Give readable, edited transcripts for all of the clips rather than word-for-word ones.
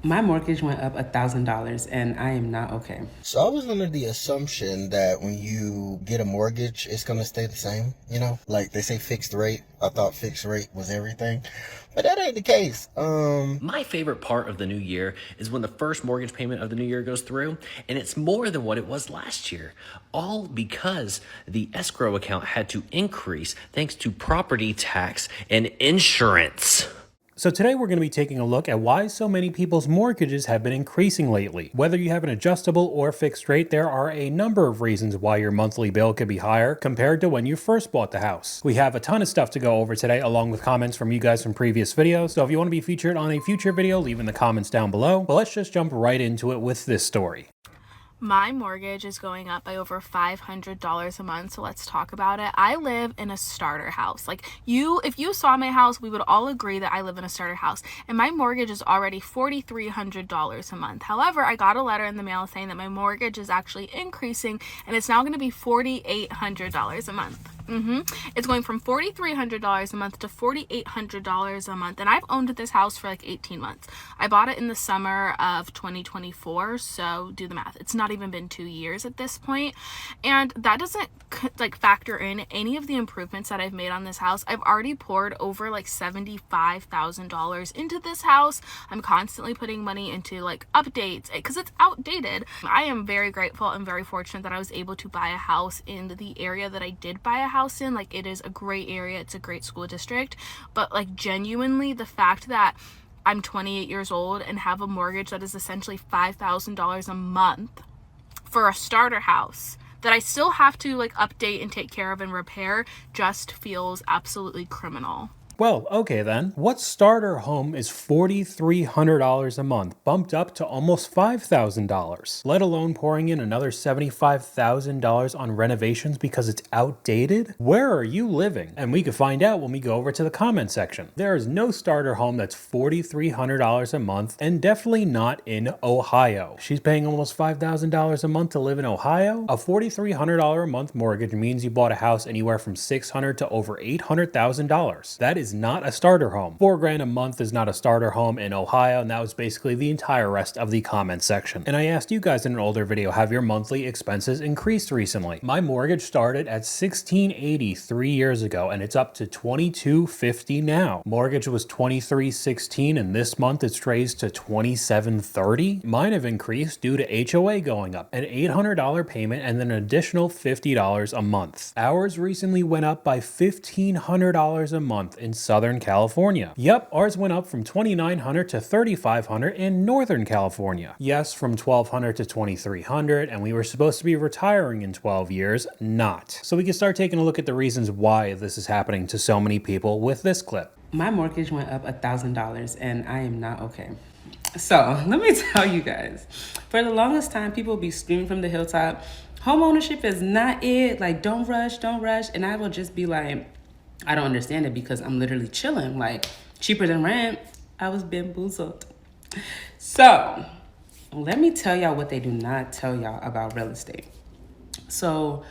My mortgage went up $1,000 and I am not okay. So I was under the assumption that when you get a mortgage, it's gonna stay the same, Like they say fixed rate. I thought fixed rate was everything. But that ain't the case. My favorite part of the new year is when the first mortgage payment of the new year goes through, and it's more than what it was last year. All because the escrow account had to increase thanks to property tax and insurance. So today we're going to be taking a look at why so many people's mortgages have been increasing lately. Whether you have an adjustable or fixed rate, there are a number of reasons why your monthly bill could be higher compared to when you first bought the house. We have a ton of stuff to go over today, along with comments from you guys from previous videos. So if you want to be featured on a future video, leave in the comments down below. But let's just jump right into it with this story. My mortgage is going up by over $500 a month, so let's talk about it. I live in a starter house. If you saw my house, we would all agree that I live in a starter house, and my mortgage is already $4,300 a month. However, I got a letter in the mail saying that my mortgage is actually increasing, and it's now going to be $4,800 a month. It's going from $4,300 a month to $4,800 a month, and I've owned this house for like 18 months. I bought it in the summer of 2024, so do the math. It's not even been 2 years at this point, and that doesn't factor in any of the improvements that I've made on this house. I've already poured over like $75,000 into this house. I'm constantly putting money into updates because it's outdated. I am very grateful and very fortunate that I was able to buy a house in the area that I did buy a house in. It is a great area, it's a great school district, but genuinely the fact that I'm 28 years old and have a mortgage that is essentially $5,000 a month for a starter house that I still have to update and take care of and repair just feels absolutely criminal. Well, okay then. What starter home is $4,300 a month, bumped up to almost $5,000, let alone pouring in another $75,000 on renovations because it's outdated? Where are you living? And we can find out when we go over to the comment section. There is no starter home that's $4,300 a month, and definitely not in Ohio. She's paying almost $5,000 a month to live in Ohio? A $4,300 a month mortgage means you bought a house anywhere from $600,000 to over $800,000. That is not a starter home. $4,000 a month is not a starter home in Ohio, and that was basically the entire rest of the comment section. And I asked you guys in an older video, have your monthly expenses increased recently? My mortgage started at $1,680 3 years ago, and it's up to $2,250 now. Mortgage was $2,316, and this month it's raised to $2,730. Mine have increased due to HOA going up, an $800 payment, and then an additional $50 a month. Ours recently went up by $1,500 a month in Southern California. Yep, ours went up from $2,900 to $3,500 in Northern California. Yes, from $1,200 to $2,300, and we were supposed to be retiring in 12 years, not. So we can start taking a look at the reasons why this is happening to so many people with this clip. My mortgage went up $1,000 and I am not okay. So let me tell you guys, for the longest time, people be screaming from the hilltop, home ownership is not it. Don't rush, don't rush. And I will just be like, I don't understand it because I'm literally chilling, cheaper than rent. I was bamboozled. So let me tell y'all what they do not tell y'all about real estate. So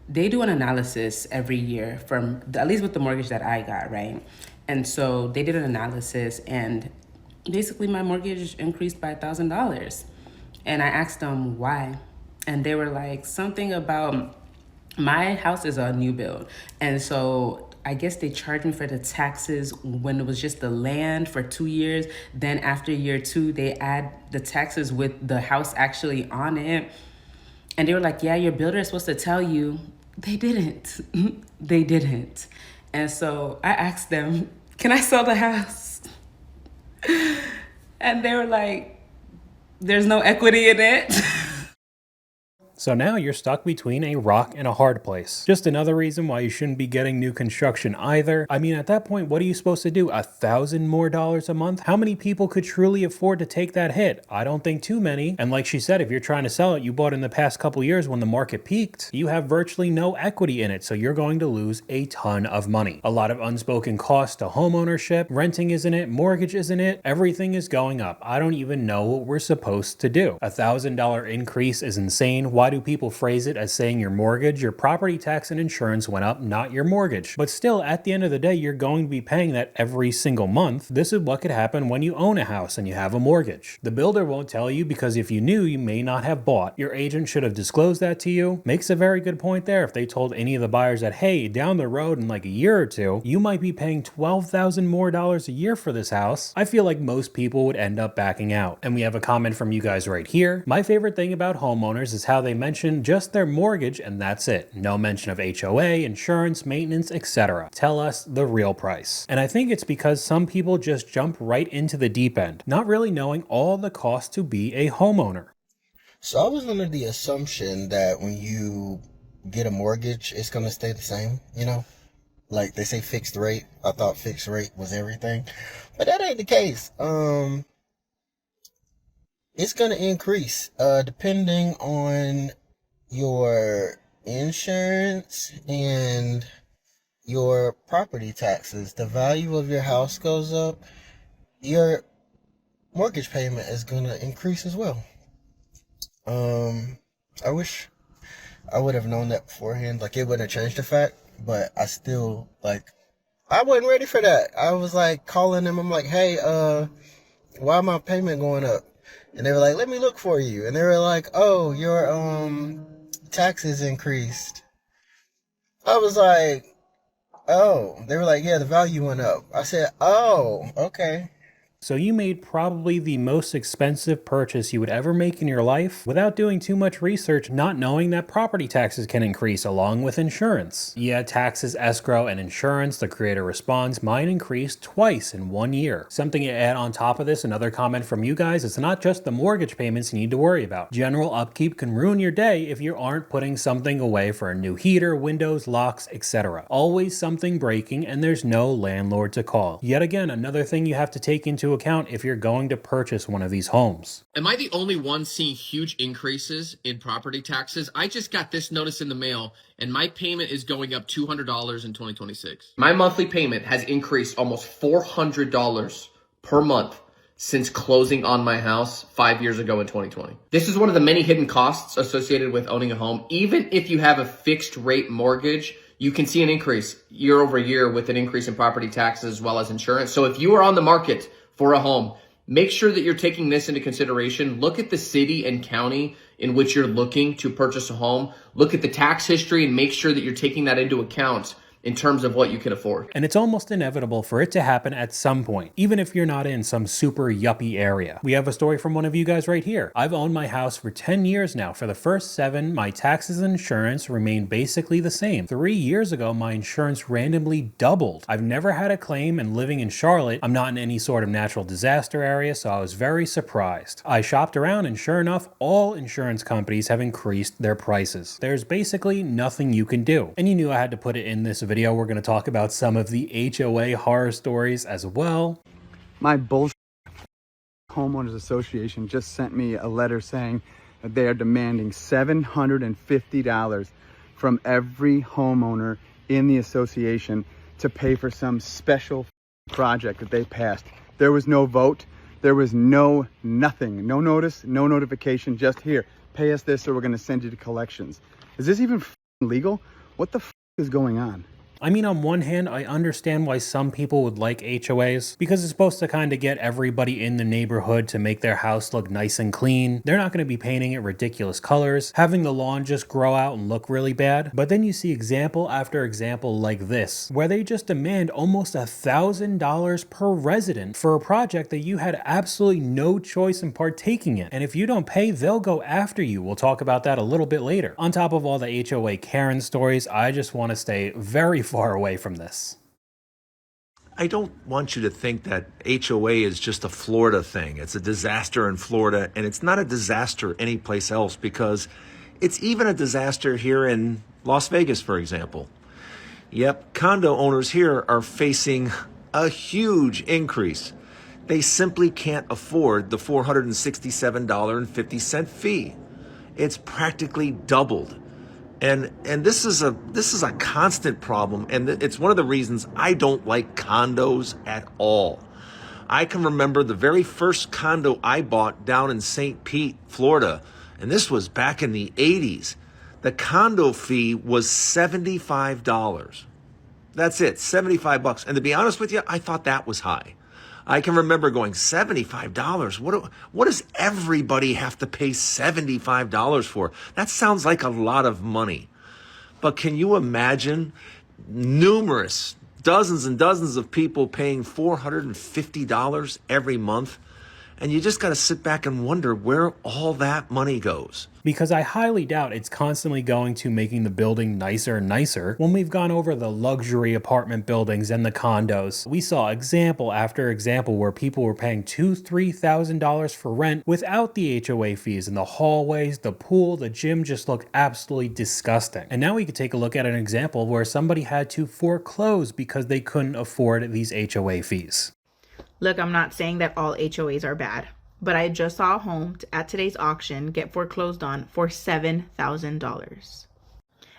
they do an analysis every year at least with the mortgage that I got, right? And so they did an analysis, and basically my mortgage increased by $1,000. And I asked them why. And they were like, something about my house is a new build. And so I guess they charged me for the taxes when it was just the land for 2 years. Then after year 2, they add the taxes with the house actually on it. And they were like, yeah, your builder is supposed to tell you. They didn't. They didn't. And so I asked them, can I sell the house? And they were like, there's no equity in it. So now you're stuck between a rock and a hard place. Just another reason why you shouldn't be getting new construction either. I mean, at that point, what are you supposed to do? $1,000 more a month? How many people could truly afford to take that hit? I don't think too many. And like she said, if you're trying to sell it, you bought in the past couple years when the market peaked, you have virtually no equity in it. So you're going to lose a ton of money. A lot of unspoken costs to home ownership, renting isn't it, mortgage isn't it, everything is going up. I don't even know what we're supposed to do. $1,000 increase is insane. Why do people phrase it as saying your mortgage, your property tax and insurance went up, not your mortgage. But still, at the end of the day, you're going to be paying that every single month. This is what could happen when you own a house and you have a mortgage. The builder won't tell you because if you knew, you may not have bought. Your agent should have disclosed that to you. Makes a very good point there. If they told any of the buyers that, hey, down the road in like a year or two, you might be paying $12,000 more a year for this house, I feel like most people would end up backing out. And we have a comment from you guys right here. My favorite thing about homeowners is how they mention just their mortgage and that's it. No mention of HOA, insurance, maintenance, etc. Tell us the real price. And I think it's because some people just jump right into the deep end, not really knowing all the costs to be a homeowner. So I was under the assumption that when you get a mortgage, it's going to stay the same, Like they say fixed rate. I thought fixed rate was everything. But that ain't the case. It's going to increase depending on your insurance and your property taxes. The value of your house goes up. Your mortgage payment is going to increase as well. I wish I would have known that beforehand. Like, it wouldn't have changed the fact, but I still, I wasn't ready for that. I was, calling them. I'm like, hey, why my payment going up? And they were like, let me look for you. And they were like, oh, your, taxes increased. I was like, oh. They were like, yeah, the value went up. I said, oh, okay. So you made probably the most expensive purchase you would ever make in your life without doing too much research, not knowing that property taxes can increase along with insurance. Yeah, taxes, escrow, and insurance, the creator responds, mine increased twice in 1 year. Something to add on top of this, another comment from you guys, it's not just the mortgage payments you need to worry about. General upkeep can ruin your day if you aren't putting something away for a new heater, windows, locks, etc. Always something breaking and there's no landlord to call. Yet again, another thing you have to take into account if you're going to purchase one of these homes. Am I the only one seeing huge increases in property taxes? I just got this notice in the mail and my payment is going up $200 in 2026. My monthly payment has increased almost $400 per month since closing on my house 5 years ago in 2020. This is one of the many hidden costs associated with owning a home. Even if you have a fixed rate mortgage, you can see an increase year over year with an increase in property taxes as well as insurance. So if you are on the market for a home, make sure that you're taking this into consideration. Look at the city and county in which you're looking to purchase a home. Look at the tax history and make sure that you're taking that into account in terms of what you can afford. And it's almost inevitable for it to happen at some point, even if you're not in some super yuppie area. We have a story from one of you guys right here. I've owned my house for 10 years now. For the first 7, my taxes and insurance remained basically the same. 3 years ago, my insurance randomly doubled. I've never had a claim, and living in Charlotte, I'm not in any sort of natural disaster area, so I was very surprised. I shopped around and sure enough, all insurance companies have increased their prices. There's basically nothing you can do. And you knew I had to put it in this video. We're going to talk about some of the HOA horror stories as well. My bullshit homeowners association just sent me a letter saying that they are demanding $750 from every homeowner in the association to pay for some special project that they passed. There was no vote. There was nothing, no notice, no notification, just here, pay us this or we're going to send you to collections. Is this even legal? What the is going on? I mean, on one hand, I understand why some people would like HOAs, because it's supposed to kind of get everybody in the neighborhood to make their house look nice and clean. They're not going to be painting it ridiculous colors, having the lawn just grow out and look really bad. But then you see example after example like this, where they just demand almost $1,000 per resident for a project that you had absolutely no choice in partaking in. And if you don't pay, they'll go after you. We'll talk about that a little bit later. On top of all the HOA Karen stories, I just want to stay very far away from this. I don't want you to think that HOA is just a Florida thing. It's a disaster in Florida, and it's not a disaster anyplace else because it's even a disaster here in Las Vegas, for example. Yep, condo owners here are facing a huge increase. They simply can't afford the $467.50 fee. It's practically doubled. And this is a constant problem, and it's one of the reasons I don't like condos at all. I can remember the very first condo I bought down in St. Pete, Florida, and this was back in the 80s, the condo fee was $75. That's it, $75. And to be honest with you, I thought that was high. I can remember going, $75? What does everybody have to pay $75 for? That sounds like a lot of money. But can you imagine numerous, dozens and dozens of people paying $450 every month? And you just got to sit back and wonder where all that money goes. Because I highly doubt it's constantly going to making the building nicer and nicer. When we've gone over the luxury apartment buildings and the condos, we saw example after example where people were paying $2,000-$3,000 for rent without the HOA fees, and the hallways, the pool, the gym just looked absolutely disgusting. And now we could take a look at an example where somebody had to foreclose because they couldn't afford these HOA fees. Look, I'm not saying that all HOAs are bad, but I just saw a home at today's auction get foreclosed on for $7,000.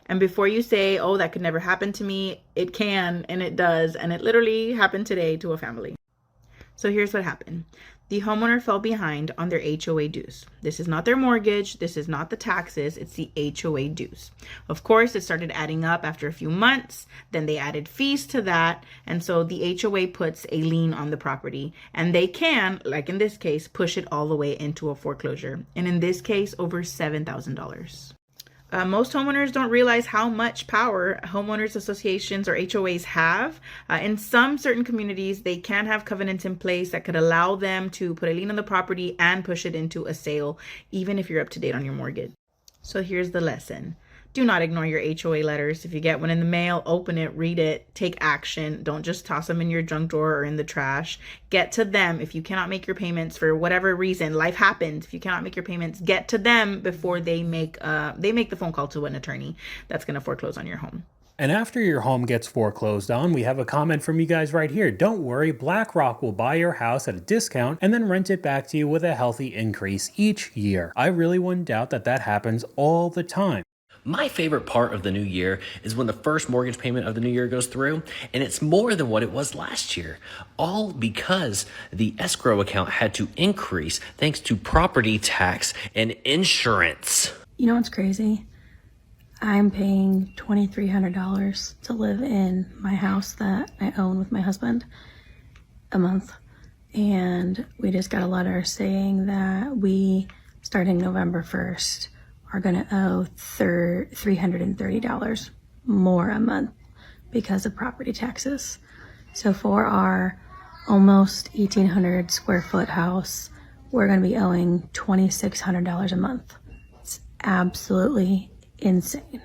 And before you say, oh, that could never happen to me, it can, and it does, and it literally happened today to a family. So here's what happened. The homeowner fell behind on their HOA dues. This is not their mortgage. This is not the taxes. It's the HOA dues. Of course, it started adding up after a few months. Then they added fees to that. And so the HOA puts a lien on the property. And they can, like in this case, push it all the way into a foreclosure. And in this case, over $7,000. Most homeowners don't realize how much power homeowners associations or HOAs have. In some certain communities, they can have covenants in place that could allow them to put a lien on the property and push it into a sale, even if you're up to date on your mortgage. So here's the lesson. Do not ignore your HOA letters. If you get one in the mail, open it, read it, take action. Don't just toss them in your junk drawer or in the trash. Get to them. If you cannot make your payments for whatever reason, life happens. If you cannot make your payments, get to them before they make the phone call to an attorney that's going to foreclose on your home. And after your home gets foreclosed on, we have a comment from you guys right here. Don't worry, BlackRock will buy your house at a discount and then rent it back to you with a healthy increase each year. I really wouldn't doubt that that happens all the time. My favorite part of the new year is when the first mortgage payment of the new year goes through, and it's more than what it was last year. All because the escrow account had to increase thanks to property tax and insurance. You know what's crazy? I'm paying $2,300 to live in my house that I own with my husband a month. And we just got a letter saying that we, starting November 1st, are going to owe $330 more a month because of property taxes. So for our almost 1,800 square foot house, we're going to be owing $2,600 a month. It's absolutely insane.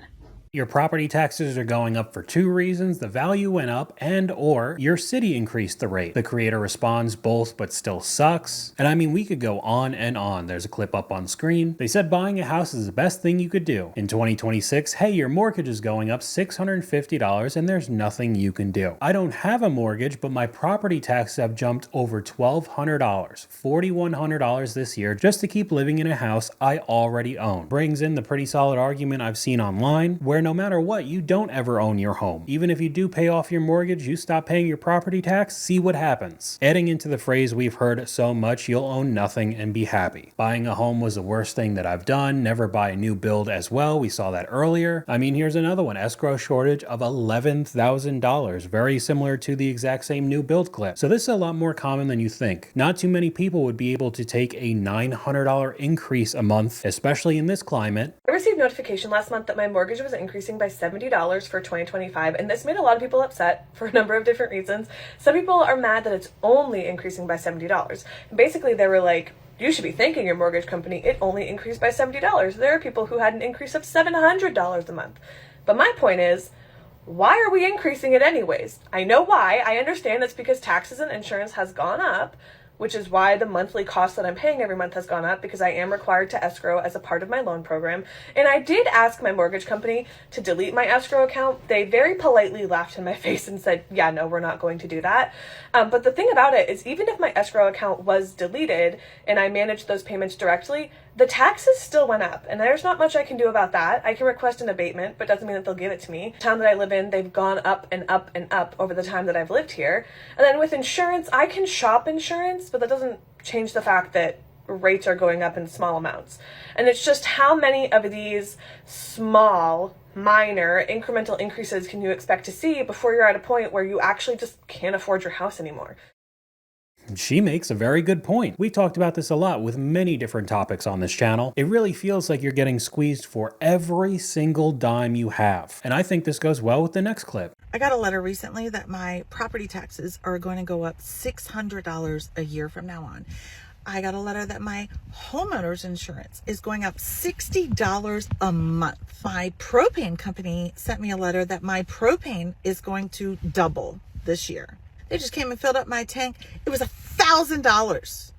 Your property taxes are going up for two reasons. The value went up and or your city increased the rate. The creator responds both but still sucks. And I mean, we could go on and on. There's a clip up on screen. They said buying a house is the best thing you could do. In 2026, hey, your mortgage is going up $650 and there's nothing you can do. I don't have a mortgage, but my property taxes have jumped over $1,200, $4,100 this year just to keep living in a house I already own. Brings in the pretty solid argument I've seen online where no matter what, you don't ever own your home. Even if you do pay off your mortgage, you stop paying your property tax, see what happens. Adding into the phrase we've heard so much, you'll own nothing and be happy. Buying a home was the worst thing that I've done. Never buy a new build as well. We saw that earlier. I mean, here's another one. Escrow shortage of $11,000. Very similar to the exact same new build clip. So this is a lot more common than you think. Not too many people would be able to take a $900 increase a month, especially in this climate. I received notification last month that my mortgage was increasing by $70 for 2025, and this made a lot of people upset for a number of different reasons. Some people are mad that it's only increasing by $70. Basically, they were like, you should be thanking your mortgage company. It only increased by $70. There are people who had an increase of $700 a month. But my point is, why are we increasing it anyways? I know why. I understand it's because taxes and insurance has gone up, which is why the monthly cost that I'm paying every month has gone up, because I am required to escrow as a part of my loan program. And I did ask my mortgage company to delete my escrow account. They very politely laughed in my face and said, yeah, no, we're not going to do that. But the thing about it is, even if my escrow account was deleted and I managed those payments directly, the taxes still went up, and there's not much I can do about that. I can request an abatement, but doesn't mean that they'll give it to me. The town that I live in, they've gone up and up and up over the time that I've lived here. And then with insurance, I can shop insurance, but that doesn't change the fact that rates are going up in small amounts. And it's just how many of these small, minor, incremental increases can you expect to see before you're at a point where you actually just can't afford your house anymore? She makes a very good point. We've talked about this a lot with many different topics on this channel. It really feels like you're getting squeezed for every single dime you have. And I think this goes well with the next clip. I got a letter recently that my property taxes are going to go up $600 a year from now on. I got a letter that my homeowner's insurance is going up $60 a month. My propane company sent me a letter that my propane is going to double this year. They just came and filled up my tank. It was $1,000.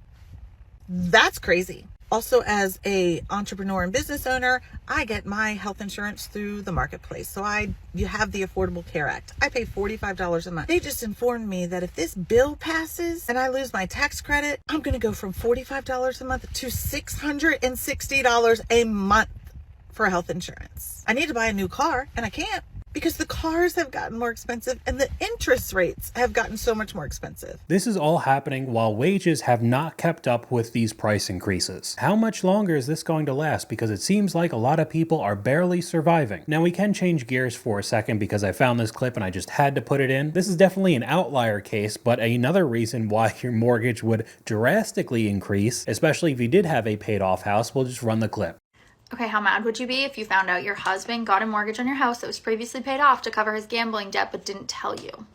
That's crazy. Also, as a entrepreneur and business owner, I get my health insurance through the marketplace. So you have the Affordable Care Act. I pay $45 a month. They just informed me that if this bill passes and I lose my tax credit, I'm going to go from $45 a month to $660 a month for health insurance. I need to buy a new car and I can't, because the cars have gotten more expensive and the interest rates have gotten so much more expensive. This is all happening while wages have not kept up with these price increases. How much longer is this going to last? Because it seems like a lot of people are barely surviving. Now we can change gears for a second because I found this clip and I just had to put it in. This is definitely an outlier case, but another reason why your mortgage would drastically increase, especially if you did have a paid off house. We'll just run the clip. Okay, how mad would you be if you found out your husband got a mortgage on your house that was previously paid off to cover his gambling debt but didn't tell you?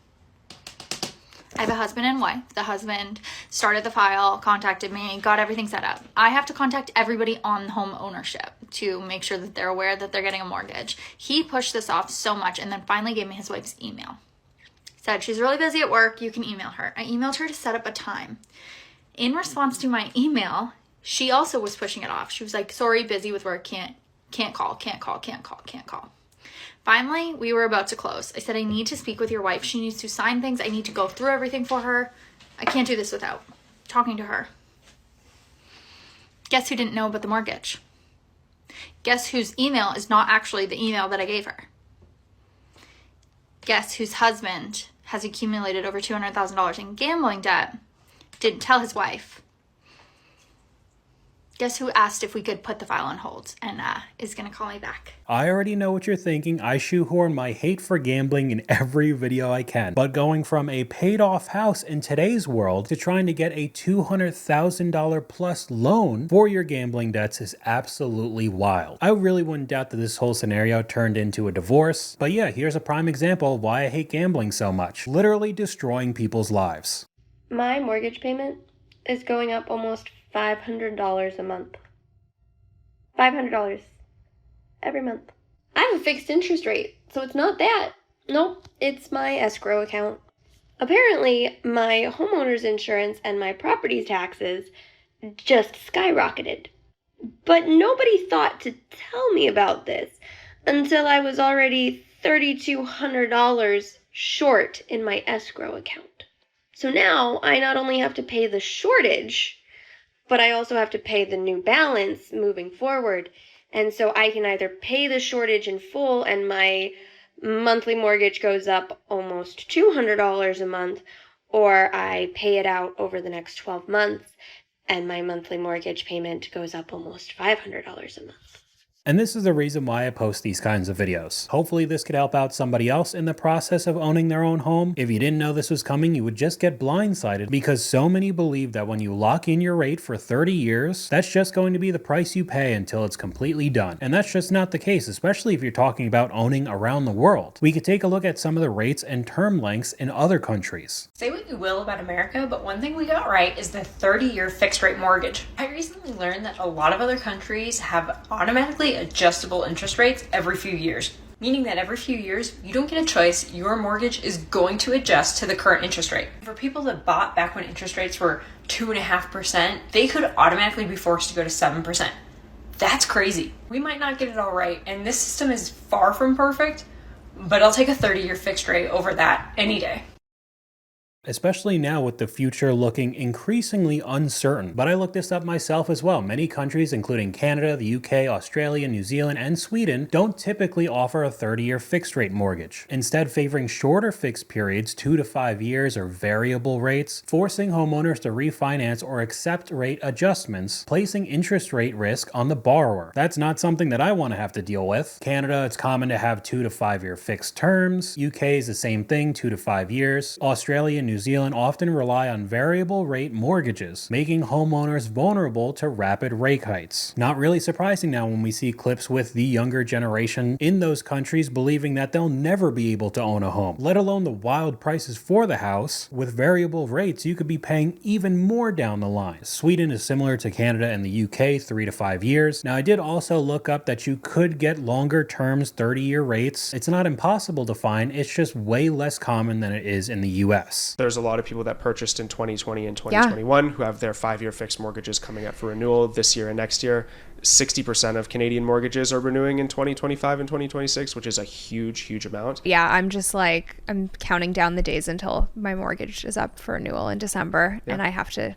I have a husband and wife. The husband started the file, contacted me, got everything set up. I have to contact everybody on home ownership to make sure that they're aware that they're getting a mortgage. He pushed this off so much and then finally gave me his wife's email. He said, she's really busy at work, you can email her. I emailed her to set up a time. In response to my email, she also was pushing it off. She was like, sorry, busy with work, can't call. Finally, we were about to close. I said, I need to speak with your wife. She needs to sign things. I need to go through everything for her. I can't do this without talking to her. Guess who didn't know about the mortgage? Guess whose email is not actually the email that I gave her? Guess whose husband has accumulated over $200,000 in gambling debt, didn't tell his wife. Guess who asked if we could put the file on hold and is going to call me back? I already know what you're thinking. I shoehorn my hate for gambling in every video I can. But going from a paid off house in today's world to trying to get a $200,000 plus loan for your gambling debts is absolutely wild. I really wouldn't doubt that this whole scenario turned into a divorce. But yeah, here's a prime example of why I hate gambling so much. Literally destroying people's lives. My mortgage payment is going up almost $500 a month. $500 every month. I have a fixed interest rate, so it's not that. Nope, it's my escrow account. Apparently, my homeowner's insurance and my property taxes just skyrocketed. But nobody thought to tell me about this until I was already $3,200 short in my escrow account. So now I not only have to pay the shortage, but I also have to pay the new balance moving forward. And so I can either pay the shortage in full and my monthly mortgage goes up almost $200 a month, or I pay it out over the next 12 months and my monthly mortgage payment goes up almost $500 a month. And this is the reason why I post these kinds of videos. Hopefully this could help out somebody else in the process of owning their own home. If you didn't know this was coming, you would just get blindsided because so many believe that when you lock in your rate for 30 years, that's just going to be the price you pay until it's completely done. And that's just not the case, especially if you're talking about owning around the world. We could take a look at some of the rates and term lengths in other countries. Say what you will about America, but one thing we got right is the 30-year fixed rate mortgage. I recently learned that a lot of other countries have automatically adjustable interest rates every few years, meaning that every few years you don't get a choice, your mortgage is going to adjust to the current interest rate. For people that bought back when interest rates were 2.5%, they could automatically be forced to go to 7%. That's crazy. We might not get it all right, and this system is far from perfect, but I'll take a 30-year fixed rate over that any day. especially now with the future looking increasingly uncertain. But I looked this up myself as well. Many countries, including Canada, the UK, Australia, New Zealand, and Sweden, don't typically offer a 30-year fixed rate mortgage, instead favoring shorter fixed periods, 2 to 5 years, or variable rates, forcing homeowners to refinance or accept rate adjustments, placing interest rate risk on the borrower. That's not something that I want to have to deal with. Canada, it's common to have 2 to 5 year fixed terms. UK is the same thing, 2 to 5 years. Australia and New Zealand often rely on variable rate mortgages, making homeowners vulnerable to rapid rate hikes. Not really surprising now when we see clips with the younger generation in those countries believing that they'll never be able to own a home, let alone the wild prices for the house. With variable rates, you could be paying even more down the line. Sweden is similar to Canada and the UK, 3 to 5 years. Now, I did also look up that you could get longer terms, 30-year rates. It's not impossible to find, it's just way less common than it is in the US. There's a lot of people that purchased in 2020 and 2021 who have their 5-year fixed mortgages coming up for renewal this year and next year. 60% of Canadian mortgages are renewing in 2025 and 2026, which is a huge amount. Yeah, I'm just like, I'm counting down the days until my mortgage is up for renewal in December, and I have to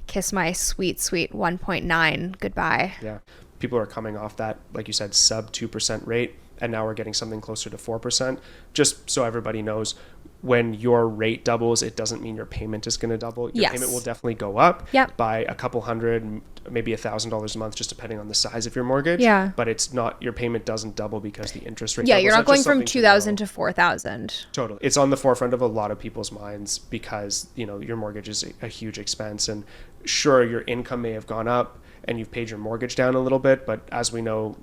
kiss my sweet 1.9 goodbye. Yeah, people are coming off that, like you said, sub 2% rate, and now we're getting something closer to 4%. Just so everybody knows, when your rate doubles, it doesn't mean your payment is going to double. Your payment will definitely go up by a couple hundred, maybe $1,000 a month, just depending on the size of your mortgage. Yeah. But it's not, your payment doesn't double because the interest rate Yeah, doubles. you're not That's going just from something 2,000 to 4,000. Totally. It's on the forefront of a lot of people's minds because, you know, your mortgage is a huge expense. And sure, your income may have gone up and you've paid your mortgage down a little bit, but as we know,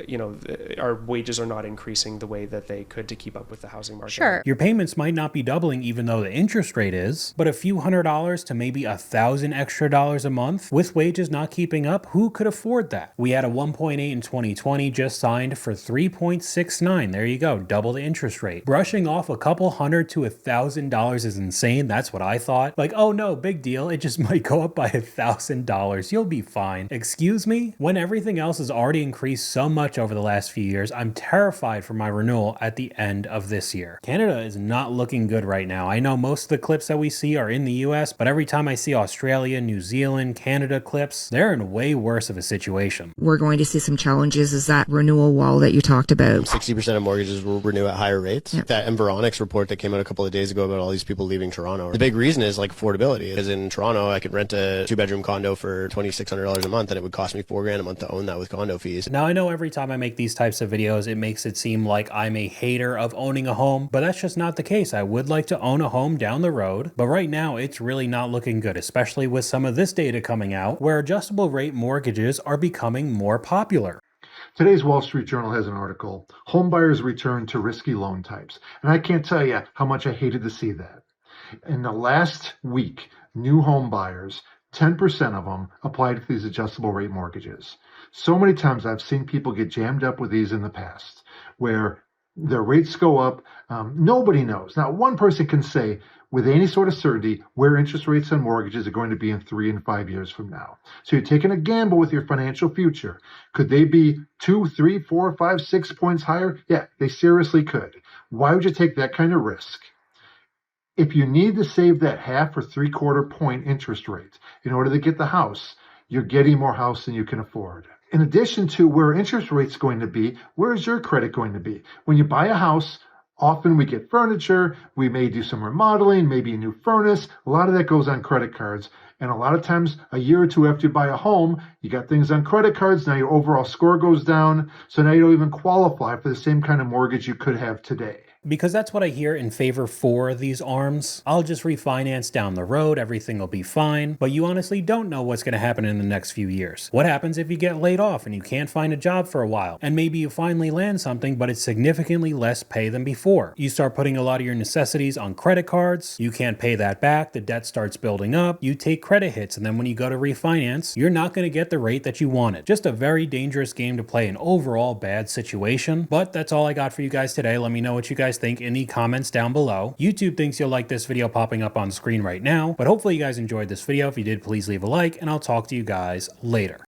you know, our wages are not increasing the way that they could to keep up with the housing market. Sure. Your payments might not be doubling even though the interest rate is, but a few $100s to maybe $1,000 extra a month with wages not keeping up, who could afford that? We had a 1.8 in 2020 just signed for 3.69. There you go, double the interest rate. Brushing off a couple $100 to $1,000 is insane. That's what I thought. Like, oh no, big deal. It just might go up by $1,000. You'll be fine. Excuse me? When everything else has already increased so much over the last few years, I'm terrified for my renewal at the end of this year. Canada is not looking good right now. I know most of the clips that we see are in the US, but every time I see Australia, New Zealand, Canada clips, they're in way worse of a situation. We're going to see some challenges. Is that renewal wall that you talked about? 60% of mortgages will renew at higher rates. That Environics report that came out a couple of days ago about all these people leaving Toronto. The big reason is like affordability. Because in Toronto, I could rent a 2-bedroom condo for $2,600 a month, and it would cost me $4,000 a month to own that with condo fees. Now, I know every time I make these types of videos, it makes it seem like I'm a hater of owning a home, but that's just not the case. I would like to own a home down the road, but right now it's really not looking good, especially with some of this data coming out where adjustable rate mortgages are becoming more popular. Today's Wall Street Journal has an article, Home Buyers Return to Risky Loan Types. And I can't tell you how much I hated to see that. In the last week, new home buyers, 10% of them applied for these adjustable rate mortgages. So many times I've seen people get jammed up with these in the past, where their rates go up. Nobody knows. Now, one person can say with any sort of certainty where interest rates on mortgages are going to be in 3 and 5 years from now. So you're taking a gamble with your financial future. Could they be 2, 3, 4, 5, 6 points higher? Yeah, they seriously could. Why would you take that kind of risk? If you need to save that 1/2 or 3/4 point interest rate in order to get the house, you're getting more house than you can afford. In addition to where interest rate's going to be, where is your credit going to be? When you buy a house, often we get furniture, we may do some remodeling, maybe a new furnace. A lot of that goes on credit cards. And a lot of times, a year or two after you buy a home, you got things on credit cards, now your overall score goes down, so now you don't even qualify for the same kind of mortgage you could have today. Because that's what I hear in favor for these ARMs. I'll just refinance down the road, everything will be fine, but you honestly don't know what's going to happen in the next few years. What happens if you get laid off and you can't find a job for a while, and maybe you finally land something, but it's significantly less pay than before? You start putting a lot of your necessities on credit cards, you can't pay that back, the debt starts building up, you take credit hits, and then when you go to refinance, you're not going to get the rate that you wanted. Just a very dangerous game to play, an overall bad situation. But that's all I got for you guys today. Let me know what you guys think in the comments down below. YouTube thinks you'll like this video popping up on screen right now, but hopefully you guys enjoyed this video. If you did, please leave a like, and I'll talk to you guys later.